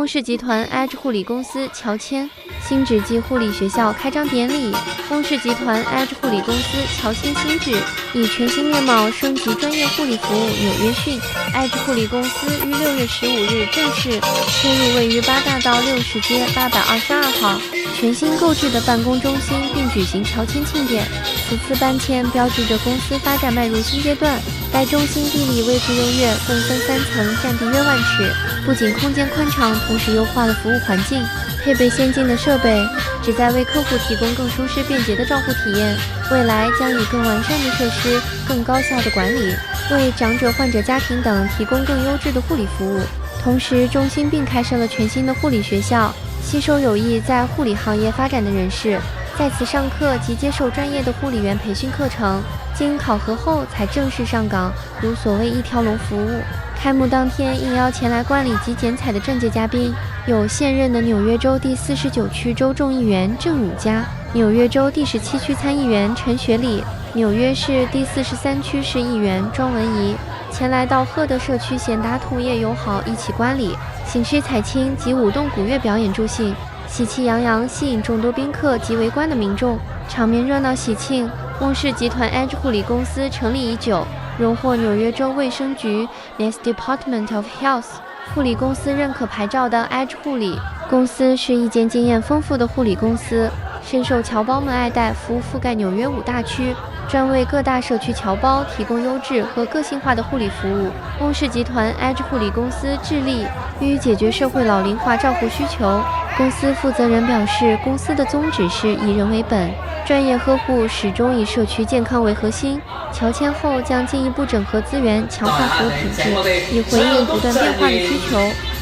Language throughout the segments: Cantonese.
翁氏集团 Edge 护理公司乔迁新址暨护理学校开张典礼。翁氏集团 Edge 护理公司乔迁新址，以全新面貌升级专业护理服务。纽约讯 ，Edge 护理公司于6月15日正式迁入位于八大道60街822号全新购置的办公中心，并举行乔迁庆典。此次搬迁标志着公司发展迈入新阶段。该中心地理位置优越，共分3层，占地约1万尺，不仅空间宽敞，同时优化了服务环境，配备先进的设备，旨在为客户提供更舒适便捷的照护体验。未来将以更完善的设施、更高效的管理，为长者、患者家庭等提供更优质的护理服务。同时，中心并开设了全新的护理学校，吸收有意在护理行业发展的人士，在此上课及接受专业的护理员培训课程，经考核后才正式上岗，如所谓一条龙服务。开幕当天应邀前来观礼及剪彩的政界嘉宾有现任的纽约州第49区州众议员郑汝嘉、纽约州第17区参议员陈学礼、纽约市第43区市议员庄文仪。前来道贺的社区贤达同业友好一起观礼，醒狮彩青及舞动古乐表演助兴，喜气洋洋，吸引众多宾客及围观的民众，场面热闹喜庆。翁氏集团 Edge 护理公司成立已久，荣获纽约州卫生局 Mass Department of Health 护理公司认可牌照的 Edge 护理公司是一间经验丰富的护理公司，深受侨胞们爱戴，服务覆盖纽约5大区，专为各大社区侨胞提供优质和个性化的护理服务。翁氏集团 Edge 护理公司致力于解决社会老龄化照护需求。公司负责人表示，公司的宗旨是以人为本，专业呵护始终以社区健康为核心。乔迁后将进一步整合资源，强化服务品质，以回应不断变化的需求。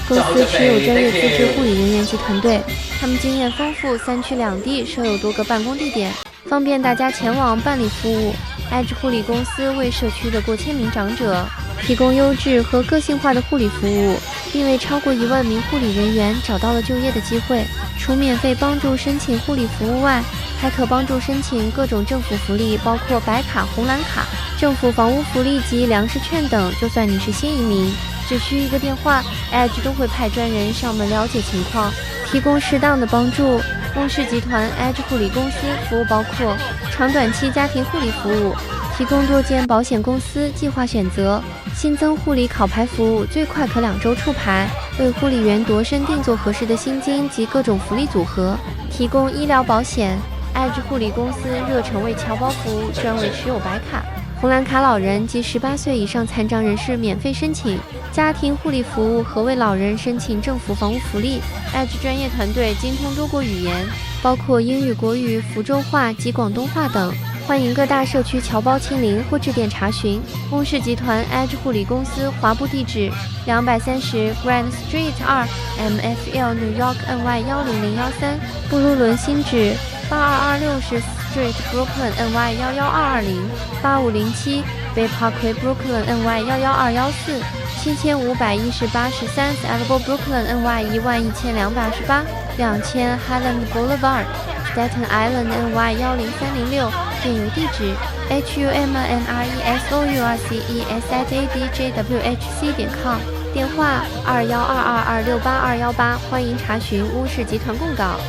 公司持有专业资质护理人员及团队，他们经验丰富，3区2地设有多个办公地点，方便大家前往办理服务。Edge 护理公司为社区的过千名长者提供优质和个性化的护理服务，并为超过1万名护理人员找到了就业的机会。除免费帮助申请护理服务外，还可帮助申请各种政府福利，包括白卡、红蓝卡、政府房屋福利及粮食券等。就算你是新移民，只需一个电话 ，Edge 都会派专人上门了解情况，提供适当的帮助。翁氏集团 Edge 护理公司服务包括长短期家庭护理服务，提供多间保险公司计划选择，新增护理考牌服务，最快可2周出牌，为护理员度身定做合适的薪金及各种福利组合，提供医疗保险。Edge 护理公司热诚为侨胞服务，专为持有白卡、红蓝卡老人及18岁以上残障人士免费申请家庭护理服务和为老人申请政府房屋福利。Edge 专业团队精通多国语言，包括英语、国语、福州话及广东话等。欢迎各大社区侨胞亲临或致电查询。翁氏集团 Edge 护理公司华埠地址230 Grand Street 2 MFL New York NY 10013，布鲁伦新址8226 Street Brooklyn NY 11220，8507 Bay Parkway Brooklyn NY 11214，7518 13th Elbow Brooklyn NY 11228，2000 Highland Boulevard Staten Island NY 10306，电邮地址 humanresources@adjwhc.com， 电话2122268218，欢迎查询翁氏集团供稿。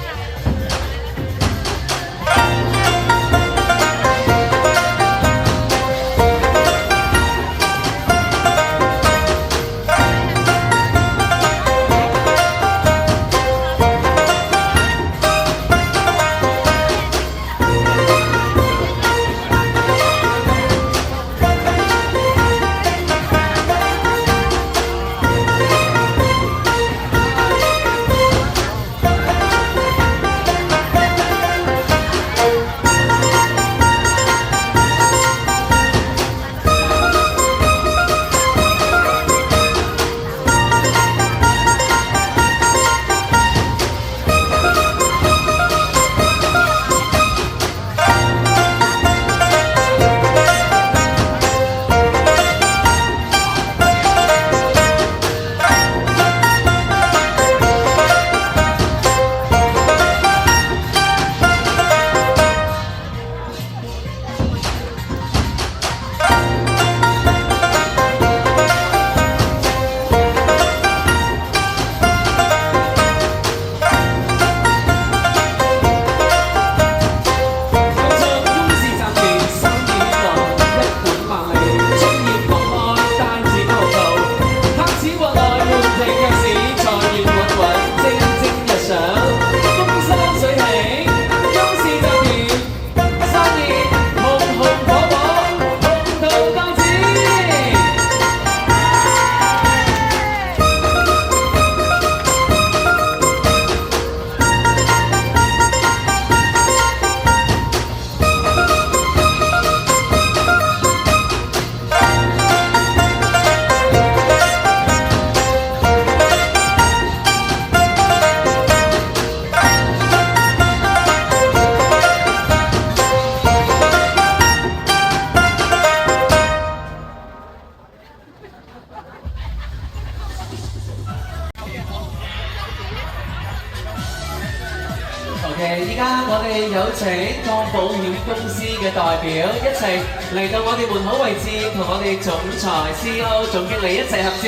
OK， 依家我哋有請當保險公司嘅代表一齊嚟到我哋門口位置，同我哋總裁、CEO、總經理一齊合照。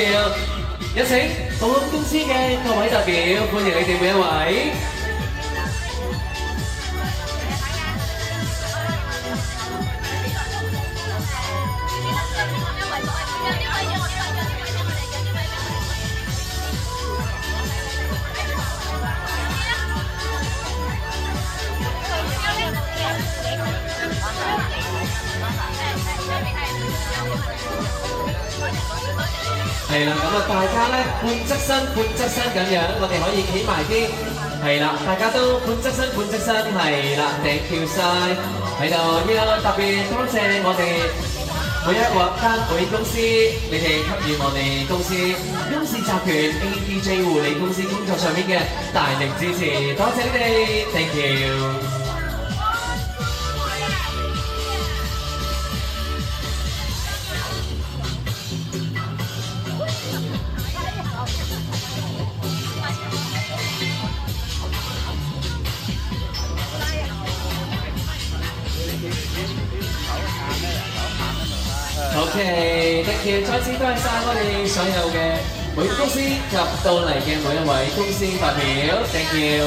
有請保險公司嘅各位代表，歡迎你哋每一位。係啦，咁啊大家咧半側身咁樣，我哋可以企埋啲，係啦，大家都半側身，係啦 ，thank you 晒，喺度要特別多謝我哋每一間保險公司，你哋給予我哋公司雍氏集團 ADJ 護理公司工作上面嘅大力支持，多謝你哋 ，thank you。OK，thank you， 再次多謝晒我哋所有嘅保險公司及到嚟嘅每一位公司代表 ，thank you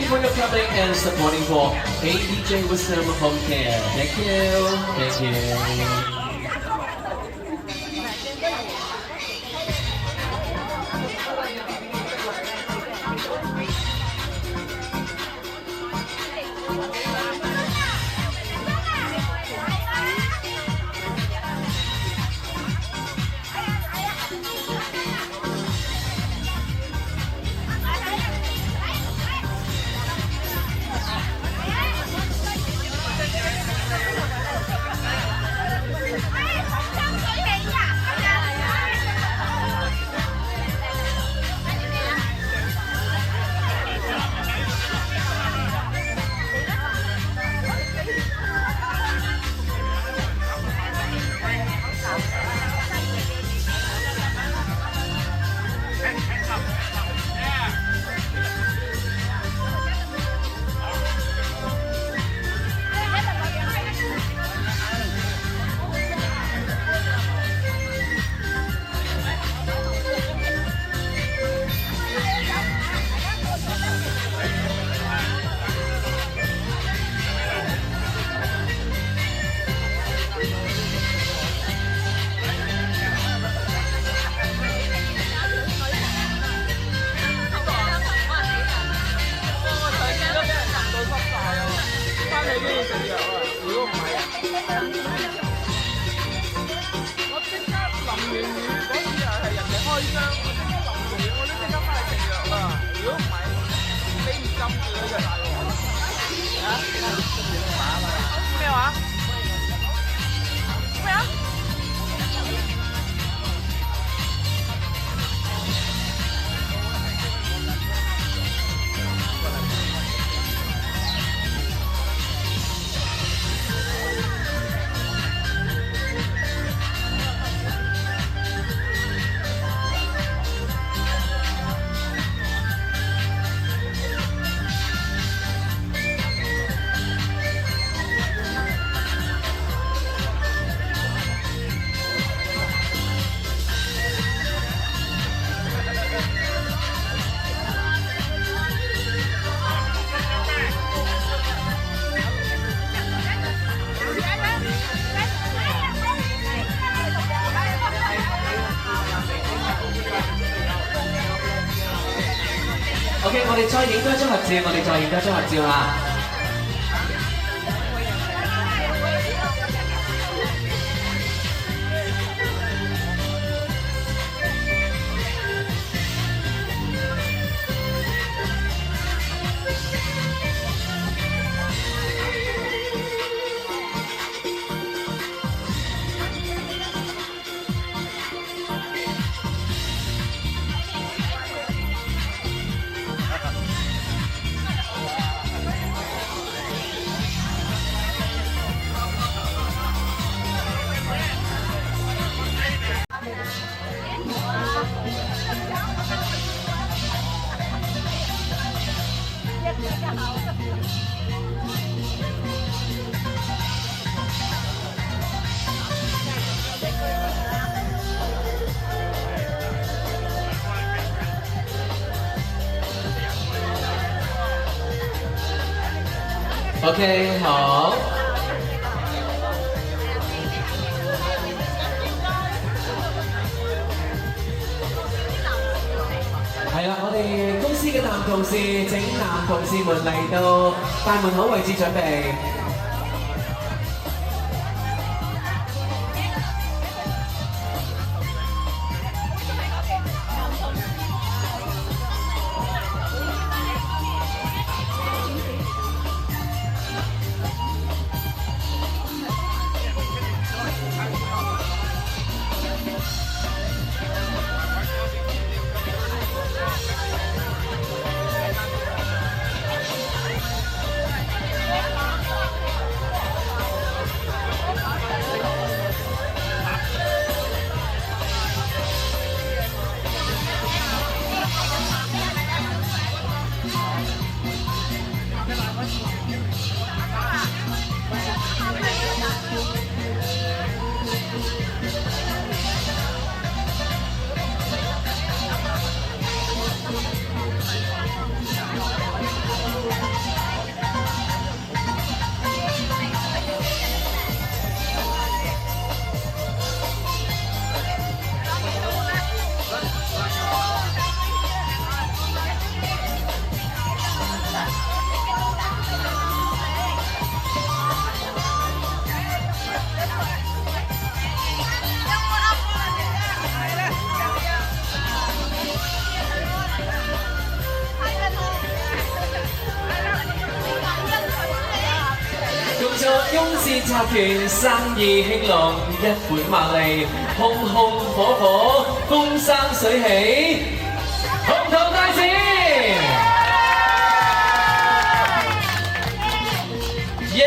for your coming and supporting for ADJ Wisdom Home Care，thank you，thank you。OK， 我哋再影多張合照啦。OK， 好。係啦，我哋公司嘅男同事請男同事們嚟到大門口位置準備。雍氏集團生意興隆，一本萬利，紅紅火火，風生水起，紅頭大展。耶！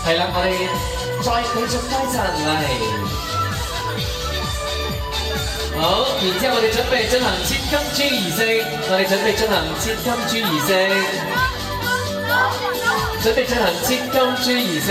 係啦，我哋再繼續多陣嚟。好，然之後我哋準備進行切金豬儀式，我哋準備進行切金豬儀式，準備進行切金豬儀式。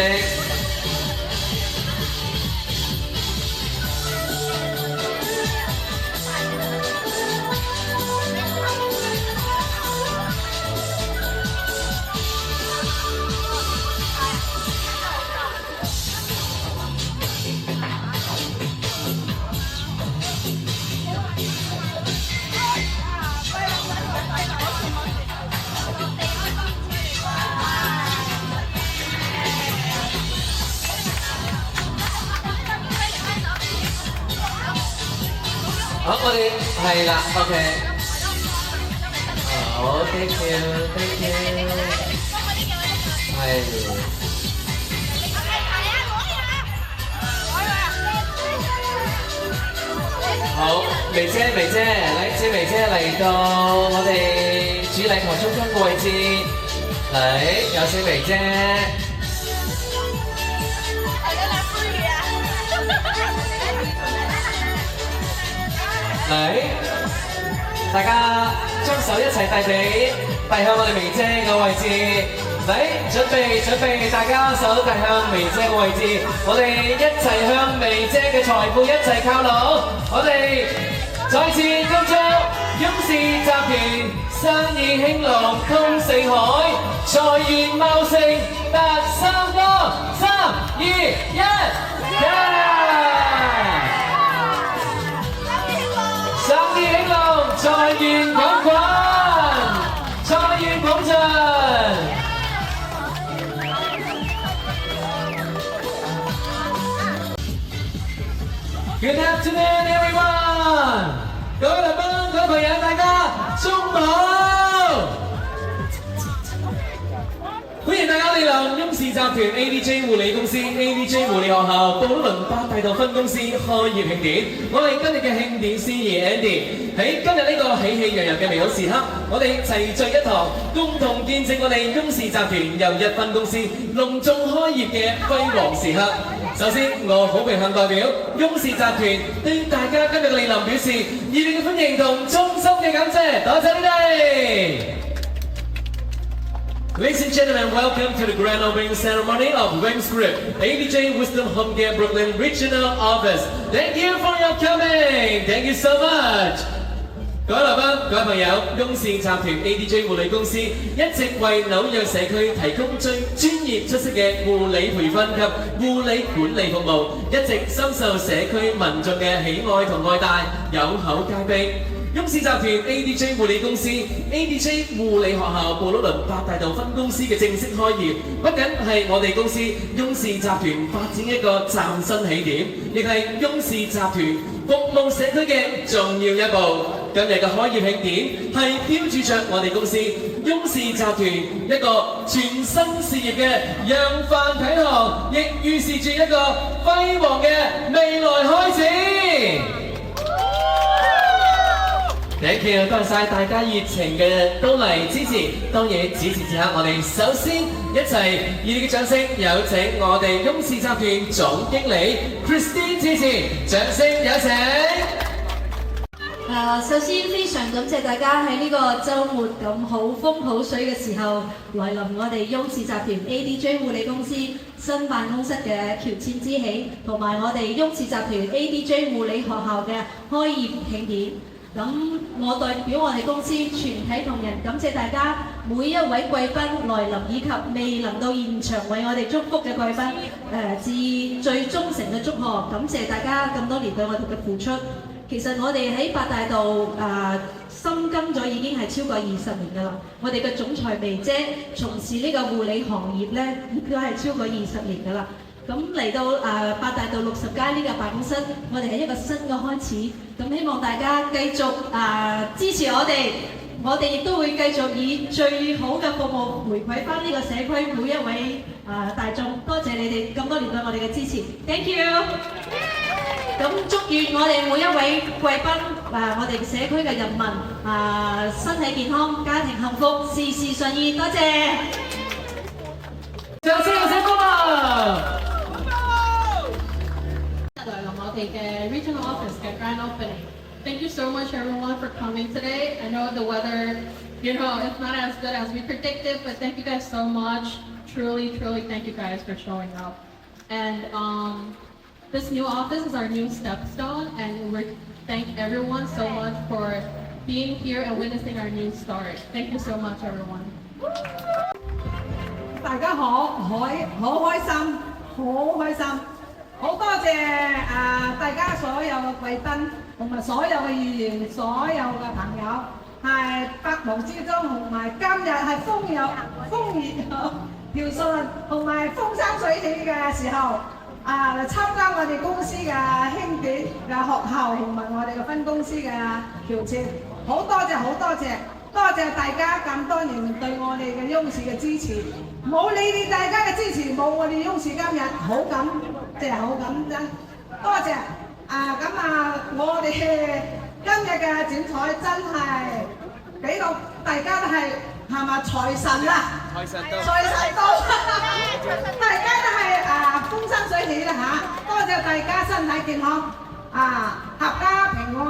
好，我哋係啦 ，OK。好 ，thank you，thank you。係。好，眉姐，嚟，謝眉姐嚟到我哋主禮台中間嘅位置，嚟，有謝眉姐。嚟，大家將手一齊遞向我哋眉姐嘅位置。嚟，準備，大家手遞向眉姐嘅位置。我哋一齊向眉姐嘅財富一齊靠攏。我哋再次恭祝雍氏集團生意興隆通四海，財源茂盛達三哥。3、2、1，生意興隆，財源滾滾，財源廣進。Good afternoon, everyone！ 各位來賓、各位朋友，大家中午好！歡迎大家嚟臨雍氏集團 ADJ 護理公司 ADJ 護理學校布魯倫八大道分公司開業慶典。我係今日嘅慶典司儀 Andy。喺今日呢個喜氣洋洋嘅美好時刻，我哋齊聚一堂，共同見證我哋雍氏集團又一分公司隆重開業嘅輝煌時刻。首先，我好榮幸代表雍氏集團對大家今日嘅嚟臨表示熱烈嘅歡迎同衷心嘅感謝，多謝你哋。Ladies and gentlemen, welcome to the grand opening ceremony of Wings Group, ADJ Wisdom Home Care Brooklyn Regional Office. Thank you for your coming. Thank you so much. 各位來賓、各位朋友，雍氏集團 ADJ 護理公司一直為紐約社區提供最專業出色嘅護理培訓及護理管理服務，一直深受社區民眾嘅喜愛同愛戴，有口皆碑。雍氏集團 ADJ 護理公司 ADJ 護理學校布魯倫八大道分公司嘅正式開業，不僅係我哋公司雍氏集團發展一個嶄新起點，亦係雍氏集團服務社區嘅重要一步。今日嘅開業慶典係標誌着我哋公司雍氏集團一個全新事業嘅揚帆啟航，亦預示住一個輝煌嘅未來開始。Thank you， 多謝晒大家熱情嘅到嚟支持。當然，此時此刻，我哋首先一齊熱烈嘅掌聲，有請我哋雍氏集團總經理 Christine 支持，掌聲有請。首先非常感謝大家喺呢個週末咁好風好水嘅時候來臨我哋雍氏集團 ADJ 護理公司新辦公室嘅喬遷之喜，同埋我哋雍氏集團 ADJ 護理學校嘅開業慶典。咁我代表我哋公司全體同仁感謝大家每一位貴賓來臨，以及未能到現場為我哋祝福嘅貴賓，致最忠誠嘅祝賀。感謝大家咁多年對我哋嘅付出。其實我哋喺八大道深耕咗已經係超過20年㗎啦。我哋嘅總裁薇姐從事呢個護理行業咧，亦都係超過20年㗎啦。咁嚟到八大道60街呢個辦公室，我哋係一個新嘅開始。咁希望大家繼續支持我哋亦都會繼續以最好嘅服務回饋翻呢個社區每一位大眾。多謝你哋咁多年對我哋嘅支持 ，Thank you。咁祝願我哋每一位貴賓我哋社區嘅人民身體健康、家庭幸福、事事順意。多謝。掌聲有請歡樂！來臨我哋嘅 Regional Office 嘅 Grand Opening. Thank you so much everyone for coming today. I know the weather, it's not as good as we predicted, but thank you guys so much. Truly, truly thank you guys for showing up. And this new office is our new stepstone, and we thank everyone so much for being here and witnessing our new start. Thank you so much everyone. 大家好，好開心，好多謝大家所有嘅貴賓同埋所有嘅議員、所有嘅朋友，係百忙之中同埋今日係風熱條順同埋風生水起嘅時候，嚟參加我哋公司嘅慶典嘅學校同埋我哋嘅分公司嘅調節，好多謝大家咁多年對我哋嘅雍氏嘅支持，冇你哋大家嘅支持，冇我哋雍氏今日好感恩，多謝我哋今日嘅剪彩真係俾到大家都係咪財神啦，財神到，大家都係風生水起啦嚇，多謝大家身體健康合家平安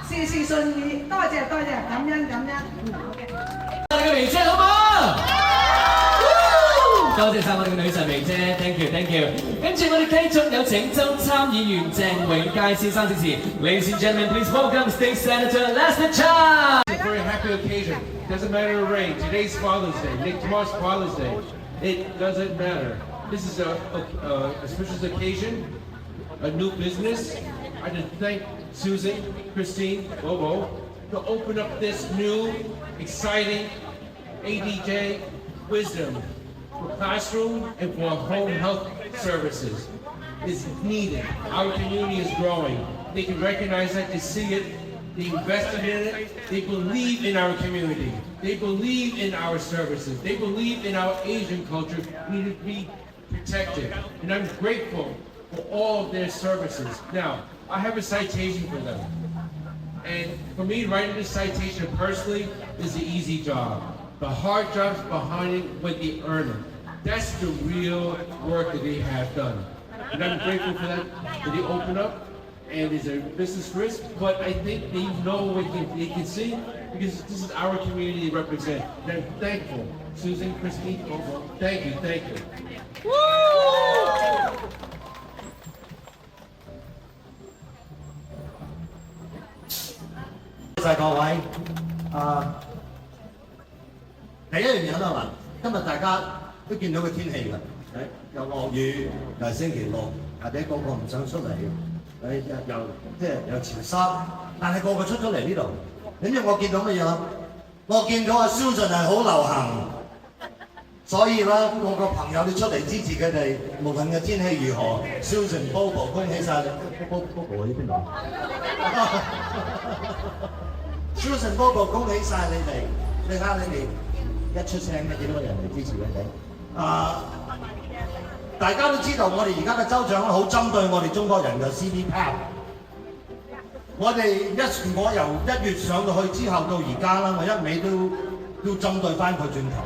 事事順意，多謝，感恩。你嘅名聲好嗎？多謝晒我哋嘅女神明姐 ，thank you，thank you。跟住我哋繼續有請州參議員鄭永佳先生致辭。Ladies and gentlemen, please welcome State Senator Lester Chan. It's a very happy occasion. Doesn't matter the rain. Today's Father's Day. Tomorrow's Father's Day. It doesn't matter. This is a special occasion, a new business. I just thank Susan, Christine, Bobo to open up this new, exciting ADJ Wisdom for classroom and for home health services. It's needed. Our community is growing. They can recognize that, they see it, they invested in it, they believe in our community, they believe in our services, they believe in our Asian culture. We need to be protected. And I'm grateful for all of their services. Now, I have a citation for them. And for me, writing this citation personally is the easy job. The hard job's behind it when they earn it. That's the real work that they have done. And I'm grateful for that they open up, and it's a business risk, but I think they know what they can see, because this is our community they represent. And I'm thankful. Susan, Christine, thank you, thank you. Woo! 晒各位，第一樣嘢啦，嗱，今日大家都見到個天氣㗎，又落雨，又係星期六，或者個個唔想出嚟，又潮濕，但係個個出咗嚟呢度，點知我見到乜嘢？我見到阿 Susan 係好流行，所以咧我個朋友都出嚟支持佢哋，無論嘅天氣如何 ，Susan、Bobo 恭喜晒你 ，Bobo 喺邊度？Susan、Bobo 恭喜晒你哋！你睇下你哋一出聲嘅幾多個人嚟支持佢哋？大家都知道我哋而家嘅州長好針對我哋中國人嘅 CDPAP。我由1月上到去之後到而家啦，我一味都針對翻佢轉頭。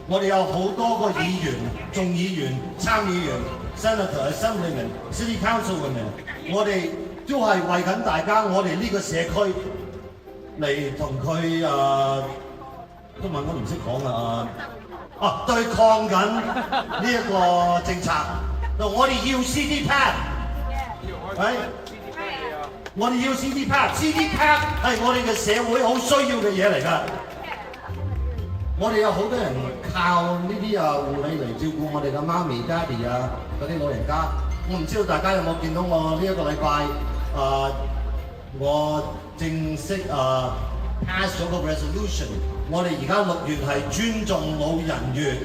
我哋有好多個議員、眾議員、參議員、Senator、Assemblyman、City Councilwomen， 我哋都係為緊大家，我哋呢個社區。嚟同佢中文我唔識講對抗緊呢一個政策。我哋要 CDPAP， 我哋要 CDPAP 係我哋嘅社會好需要嘅嘢嚟㗎。我哋有好多人靠呢啲護理嚟照顧我哋嘅媽咪、爹哋嗰啲老人家。我唔知道大家有冇見到我呢一個禮拜我正式pass 咗個 resolution， 我哋而家6月係尊重老人月，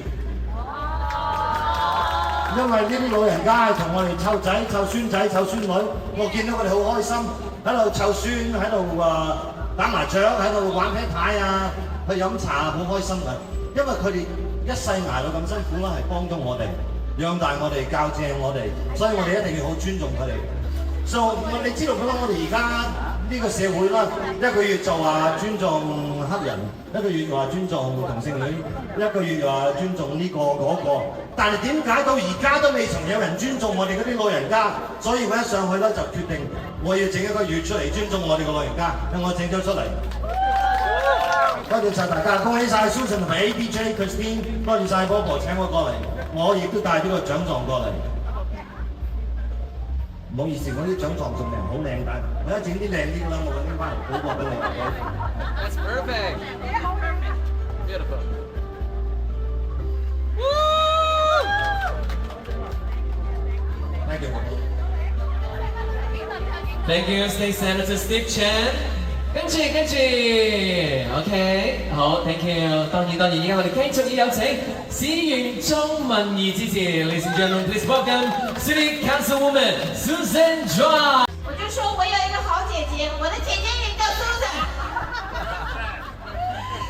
因為呢啲老人家係同我哋湊仔、湊孫仔、湊孫女，我見到佢哋好開心，喺度湊孫，喺度打麻雀，喺度玩啤牌去飲茶，好開心㗎。因為佢哋一世捱到咁辛苦啦，係幫咗我哋，養大我哋，教正我哋，所以我哋一定要好尊重佢哋。你知道我哋而家呢個社會啦，一個月就話尊重黑人，一個月又話尊重同性戀，一個月又話尊重呢個嗰個，但係點解到而家都未曾有人尊重我哋嗰啲老人家？所以我一上去咧就決定我要整一個月出嚟尊重我哋嘅老人家，我整咗出嚟。多謝晒大家，恭喜晒 Susan 同埋 ADJ Christine， 多謝晒 Bobo 請我過嚟，我亦都帶咗個獎狀過嚟。唔好意思，我啲獎狀仲靚，好靚，但我一整啲靚啲啦，我拎翻嚟補過俾你。That's perfect. Beautiful. Thank you. Thank you, State Senator Steve Chan。跟住 ，OK， 好 ，Thank you。當然，而家我哋繼續要有請市議員鍾文儀支持 ，Ladies and gentlemen, please welcome City Councilwoman Susan Chua。我就說我有一個好姐姐，我的姐姐也叫 Susan，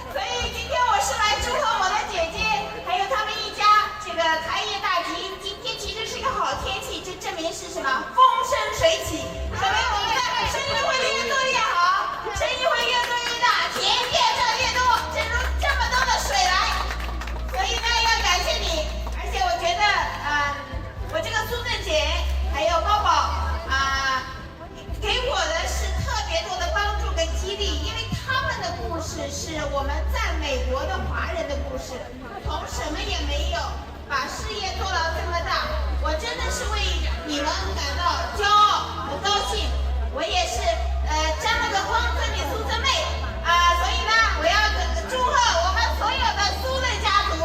所以今天我是來祝賀我的姐姐，還有他們一家這個開業大吉。今天其實是一個好天氣，這證明是什麼？風生水起，證明我們的生意會越做越好。生意會越做越大，錢越掙越多，正如這麼多的水來，所以呢要感謝你，而且我覺得，我這個蘇正姐還有寶寶給我的是特別多的幫助跟激勵，因為他們的故事是我們在美國的華人的故事，從什麼也沒有把事业做到这么大，我真的是为你们感到骄傲和高兴。我也是沾了个光，这里苏珍妹所以呢，我要祝贺我们所有的苏轼家族，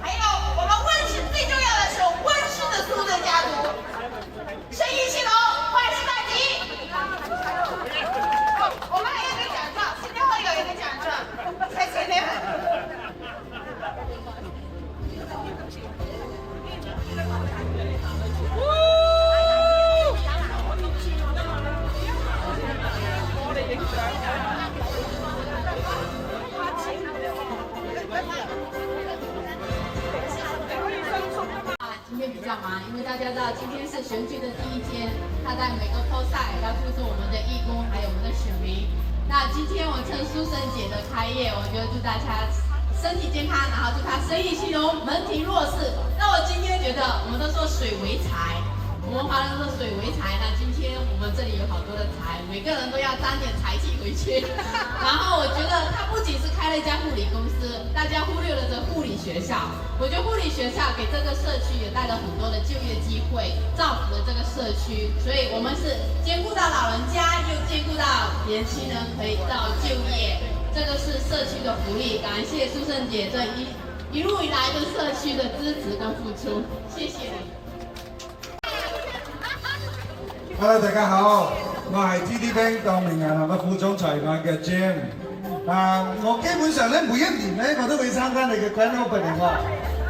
还有我们温氏，最重要的是温氏的苏轼家族，生意兴隆，万事大吉。我们还有一个奖状，今天会有一个奖状，在前面。今天比较忙，因为大家知道今天是选举的第一天，他在每个坡赛要祝贺我们的义工还有我们的选民。那今天我趁苏轼姐的开业，我就祝大家身体健康，然后祝她生意兴隆，门庭若市。那我今天觉得，我们都说水为财，我们华人都说水为财。那今天我们这里有好多的财，每个人都要沾点财气回去。然后我觉得他不仅是开了一家护理公司，大家忽略了这护理学校。我觉得护理学校给这个社区也带来很多的就业机会，造福了这个社区。所以我们是兼顾到老人家，又兼顾到年轻人可以到就业，这个是社区的福利。感谢苏轼姐这一路以来的社区的支持跟付出，谢谢你。Hello， 大家好，我係 TD Bank 當明銀行嘅副總裁，我嘅 Jim。我基本上咧每一年咧我都會參加你嘅 Grand Opening 喎。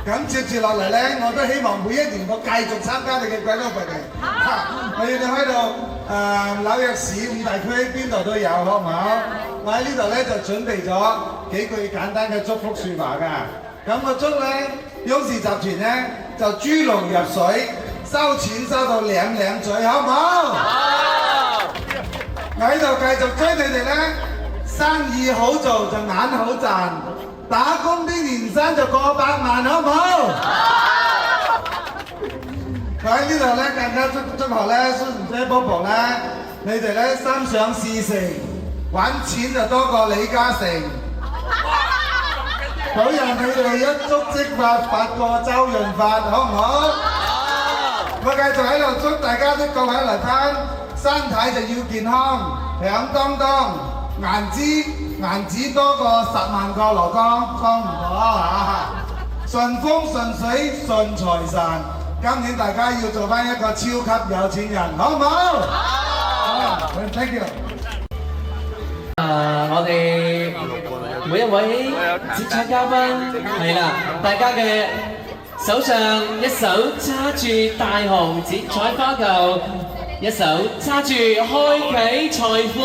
咁接住落嚟咧，我都希望每一年我繼續參加你嘅 Grand Opening。我要你開到紐約市五大區邊度都有，好唔好？我喺呢度咧就準備咗幾句簡單嘅祝福説話㗎。咁我祝咧雍氏集團咧就豬籠入水。收錢收到兩嘴，好唔好？好！我喺度繼續追你哋咧，生意好做就眼好賺，打工啲年薪就過百萬，好唔好？好！我喺呢度咧更加祝賀咧蘇轼姐 Bobo 咧，你哋咧心想事成，揾錢就多過李嘉誠。保佑你哋一觸即發，發過周潤發，好唔好？我繼續喺度祝大家啲各位嚟賓身體就要健康，響當當，顏值多過10萬個羅崗，裝唔到嚇！順風順水順財神，今年大家要做翻一個超級有錢人，好唔好？好 ，thank you。我哋每一位接賽嘉賓係啦，大家嘅手上一手揸住大紅剪彩花球，一手揸住開啟財富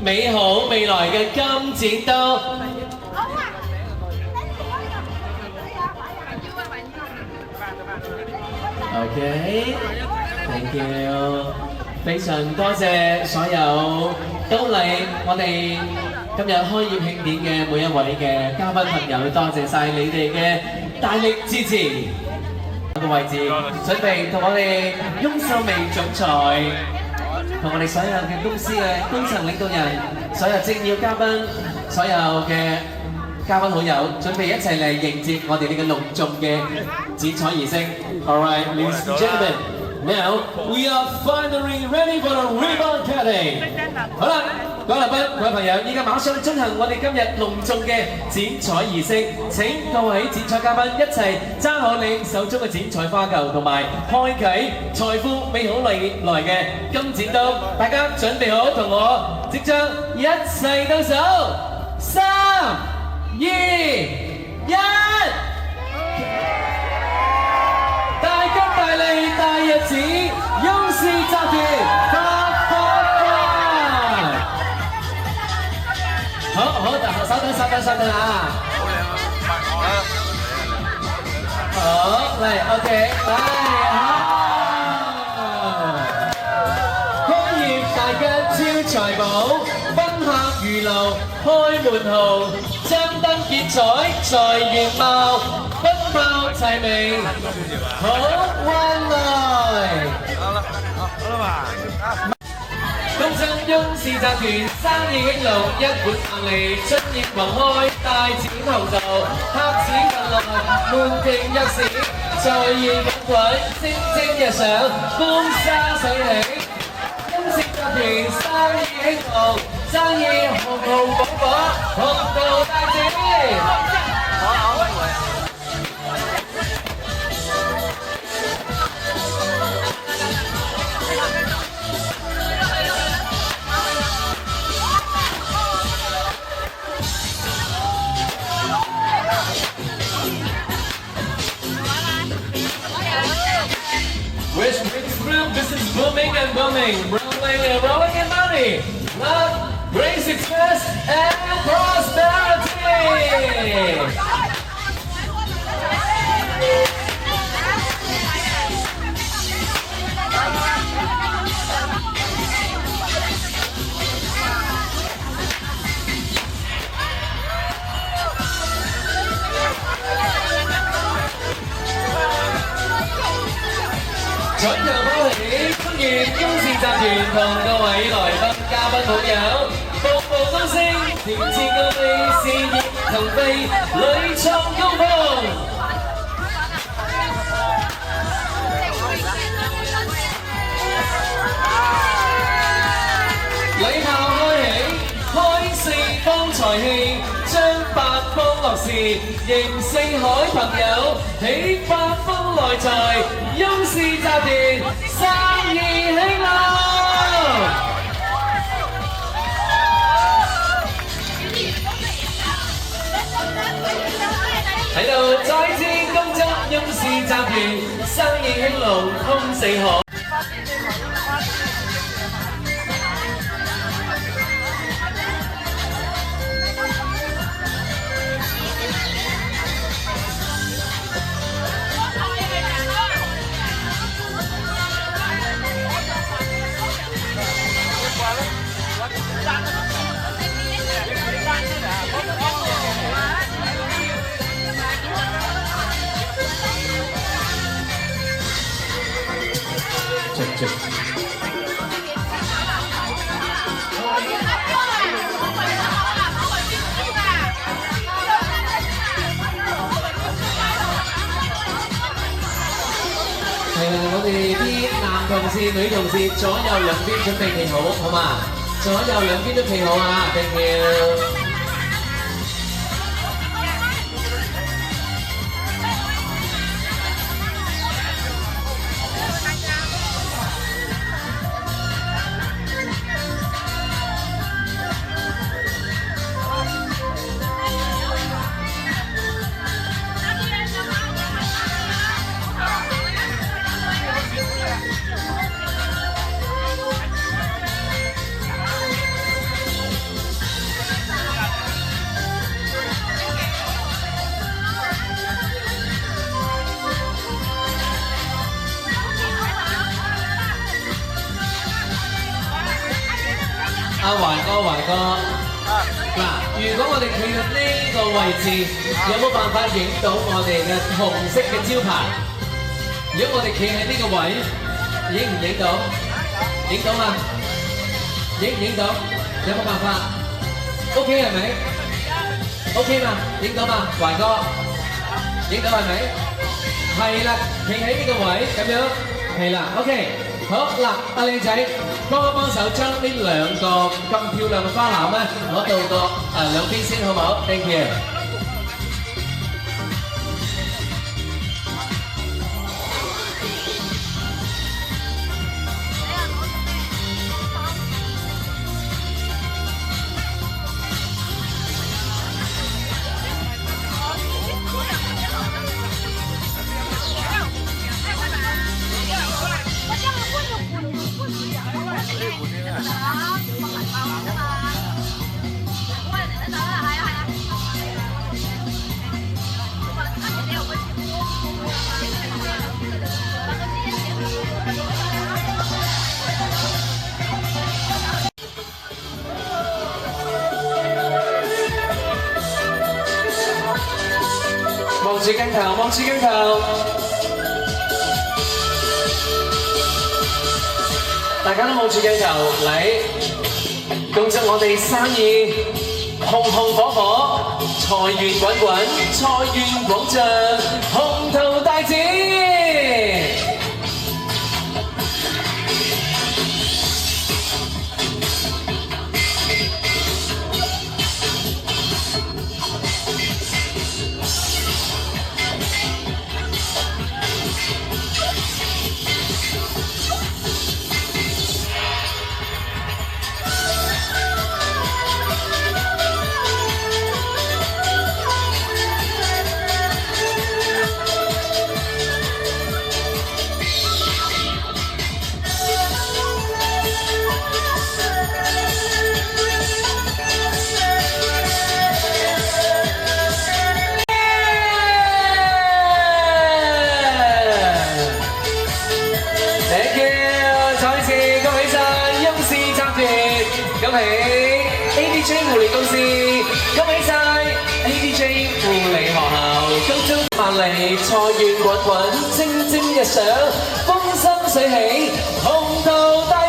美好未來嘅金剪刀。OK，thank you， 非常多謝所有都嚟我哋今日開業慶典嘅每一位嘅嘉賓朋友，多謝晒你哋嘅大力支持。個位置準備同我哋翁秀薇總裁，同我哋所有嘅公司嘅高層領導人、所有政要嘉賓、所有嘅嘉賓好友，準備一齊嚟迎接我哋呢個隆重嘅剪彩儀式。All right, ladies and gentlemen, now we are finally ready for the ribbon cutting。好啦。各位來賓、各位朋友，依家馬上進行我哋今日隆重嘅剪彩儀式。請各位剪彩嘉賓一齊揸好你手中嘅剪彩花球，同埋開啟財富美好未來嘅金剪刀。大家準備好，同我即將一齊到手。3、2、1，大吉大利大日子，雍氏集團。好，稍等啊！好，嚟 ，OK， 嚟，開業大吉招財寶，賓客如流開門號，張燈結彩財源茂，賓報齊鳴好運來。恭真翁氏集團生意興隆，一本萬利，春意宏開，大展宏圖，客似近來，門庭若市，財源滾滾，蒸蒸日上，風沙水起。翁氏集團生意興隆，生意紅紅火火，紅到大展。Which brings through business booming and booming, rolling and rolling in money, love, grace, success, and prosperity. 彩球拋起，歡迎翁氏集團同各位來賓、嘉賓好友，步步高升，前前高飛，事業騰飛，屢創高峰。禮炮開起，開四方財氣，將八方樂事，迎四海朋友，喜八方來財。翁氏集團生意興隆，喺度再次恭祝翁氏集團生意興隆，通四海。我哋啲男同事、女同事左右兩邊準備企好，好嘛？左右兩邊都企好啊！ Thank you。阿華哥，嗱，如果我哋企喺呢個位置，有冇辦法影到我哋嘅紅色嘅招牌？如果我哋企喺呢個位，影唔影到？影到嘛？影唔影到？有冇辦法 ？OK 係咪 ？OK 嘛？影到嘛？華哥，影到係咪？係啦，企喺呢個位咁樣，係啦 ，OK。好嗱，阿靚仔，幫手將呢兩個咁漂亮嘅花籃咧攞到個兩邊先，好唔好 ？Thank you。望住鏡頭，望住鏡頭。大家都望住鏡頭嚟，恭祝我哋生意紅紅火火，財源滾滾，財源廣進，紅頭大展。恭喜 ADJ 護理公司，恭喜晒 ADJ 護理學校，恭祝萬里財源滾滾，蒸蒸日上，風生水起，紅桃大